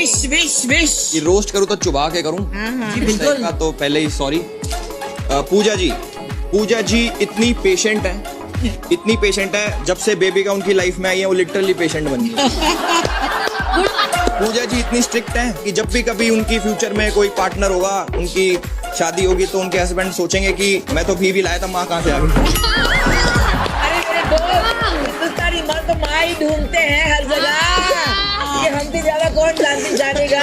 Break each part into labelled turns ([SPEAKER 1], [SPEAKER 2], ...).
[SPEAKER 1] Wish wish wish
[SPEAKER 2] कि roast करूँ तो चुबा के करूँ इस टाइप का, तो पहले ही सॉरी। पूजा जी इतनी पेशेंट है, जब से बेबी का उनकी लाइफ में आई है वो लिटरली पेशेंट बन गई। पूजा जी इतनी स्ट्रिक्ट है कि जब भी कभी उनकी फ्यूचर में कोई पार्टनर होगा, उनकी शादी होगी, तो उनके हस्बैंड सोचेंगे कि मैं तो भी लाया था, माँ कहाँ से आ गई।
[SPEAKER 1] अरे मेरे दोस्त, हिंदुस्तानी मर्द तो माँ ही ढूंढते हैं हर जगह, ये हमसे ज्यादा कौन जानेगा।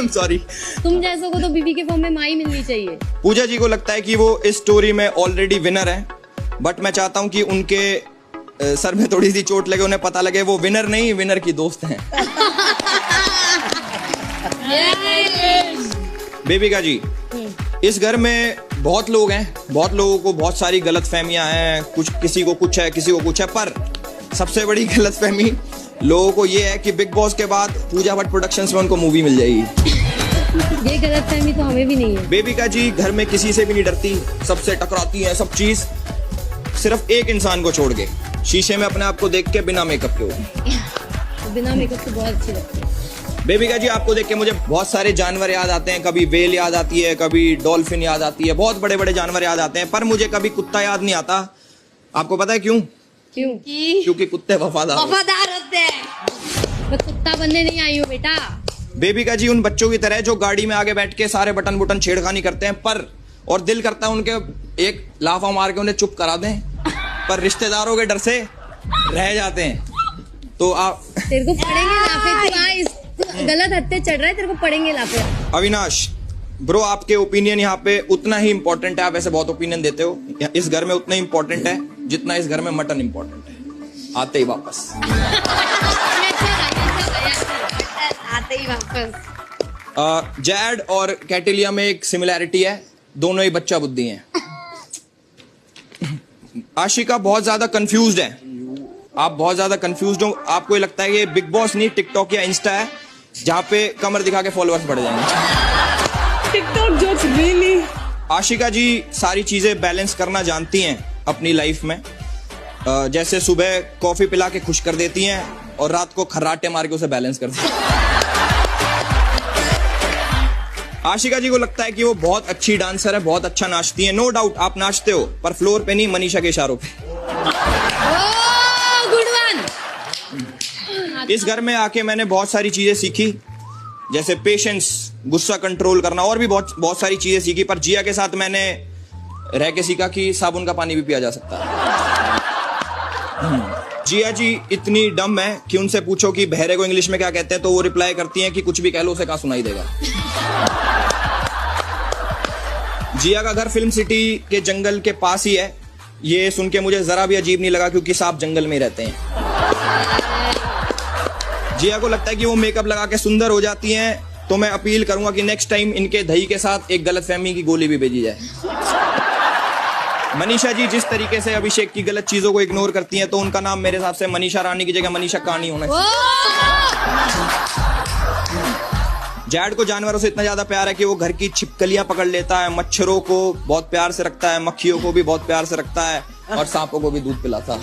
[SPEAKER 2] सॉरी।
[SPEAKER 3] तुम जैसों को तो बीबी के फॉर्म में माँ ही मिलनी चाहिए।
[SPEAKER 2] पूजा जी को लगता है कि वो इस स्टोरी में ऑलरेडी विनर है, बट मैं चाहता हूँ कि उनके सर में थोड़ी सी चोट लगे, उन्हें पता लगे वो विनर नहीं, विनर की दोस्त हैं। बेबिका जी, इस घर में बहुत लोग हैं, बहुत लोगों को बहुत सारी गलतफहमियां हैं, कुछ किसी को कुछ है, किसी को कुछ है, पर सबसे बड़ी गलतफहमी लोगों को ये है कि बिग बॉस के बाद पूजा भट्ट प्रोडक्शंस में उनको मूवी मिल जाएगी।
[SPEAKER 3] ये गलतफहमी तो हमें भी नहीं है।
[SPEAKER 2] बेबिका जी घर में किसी से भी नहीं डरती, सबसे टकराती है, सब चीज, सिर्फ एक इंसान को छोड़ के, शीशे में अपने आप को देख के बिना मेकअप के हो।
[SPEAKER 3] बिना मेकअप के बहुत अच्छी लगती है।
[SPEAKER 2] बेबिका जी आपको देख के मुझे बहुत सारे जानवर याद आते हैं, कभी वेल याद आती है, कभी डॉल्फिन याद आती है, बहुत बड़े बड़े जानवर याद आते हैं, पर मुझे कभी कुत्ता याद नहीं आता। आपको पता है क्यों? क्योंकि कुत्ते वफादार
[SPEAKER 3] होते हैं। मैं कुत्ता बनने नहीं आई हूँ बेटा।
[SPEAKER 2] बेबिका जी उन बच्चों की तरह जो गाड़ी में आगे बैठ के सारे बटन बुटन छेड़खानी करते हैं, पर और दिल करता है उनके एक लाफा मार के उन्हें चुप करा दें, पर रिश्तेदारों के डर से रह जाते हैं। तो आप
[SPEAKER 3] तेरे को पड़ेंगे लाफे, तू गलत हत्ते चढ़ रहा है, तेरे को पड़ेंगे लाफे।
[SPEAKER 2] अविनाश ब्रो, आपके ओपिनियन यहाँ पे उतना ही इम्पोर्टेंट है, आप ऐसे बहुत ओपिनियन देते हो, इस घर में उतना ही इम्पोर्टेंट है जितना इस घर में मटन इम्पोर्टेंट है। आते ही वापस जैड और कैटिलिया में एक सिमिलैरिटी है, दोनों ही बच्चा बुद्धि हैं। आशिका बहुत ज्यादा कंफ्यूज्ड है, आप बहुत ज्यादा कंफ्यूज्ड हो, आपको ये लगता है कि बिग बॉस नहीं टिकटॉक या इंस्टा है जहाँ पे कमर दिखा के फॉलोअर्स बढ़ जाएंगे।
[SPEAKER 1] TikTok jokes really.
[SPEAKER 2] Ashika ji सारी चीजें बैलेंस करना जानती हैं अपनी लाइफ में, जैसे सुबह कॉफी पिला के खुश कर देती हैं और रात को खर्राटे मार के उसे बैलेंस करती हैं। आशिका जी को लगता है कि वो बहुत अच्छी डांसर है, बहुत अच्छा नाचती है। नो डाउट आप नाचते हो, पर फ्लोर पे नहीं, मनीषा के इशारों पे।
[SPEAKER 3] Good one.
[SPEAKER 2] इस घर में आके मैंने बहुत सारी चीजें सीखी, जैसे पेशेंस, गुस्सा कंट्रोल करना, और भी बहुत सारी चीजें सीखी, पर जिया के साथ मैंने रह के सीखा कि साबुन का पानी भी पिया जा सकता है। जिया जी इतनी डम है कि उनसे पूछो कि बहरे को इंग्लिश में क्या कहते हैं, तो वो रिप्लाई करती हैं कि कुछ भी कह लो, उसे कहाँ सुनाई देगा। जिया का घर फिल्म सिटी के जंगल के पास ही है, ये सुन के मुझे जरा भी अजीब नहीं लगा क्योंकि सांप जंगल में रहते हैं। जिया को लगता है कि वो मेकअप लगा के सुंदर हो जाती हैं, तो मैं अपील करूंगा कि नेक्स्ट टाइम इनके दही के साथ एक गलतफहमी की गोली भी भेजी जाए। मनीषा जी जिस तरीके से अभिषेक की गलत चीजों को इग्नोर करती हैं, तो उनका नाम मेरे हिसाब से मनीषा रानी की जगह मनीषा कहानी होना चाहिए। जैड को जानवरों से इतना ज्यादा प्यार है कि वो घर की छिपकलियां पकड़ लेता है, मच्छरों को बहुत प्यार से रखता है, मक्खियों को भी बहुत प्यार से रखता है, और सांपों को भी दूध पिलाता है।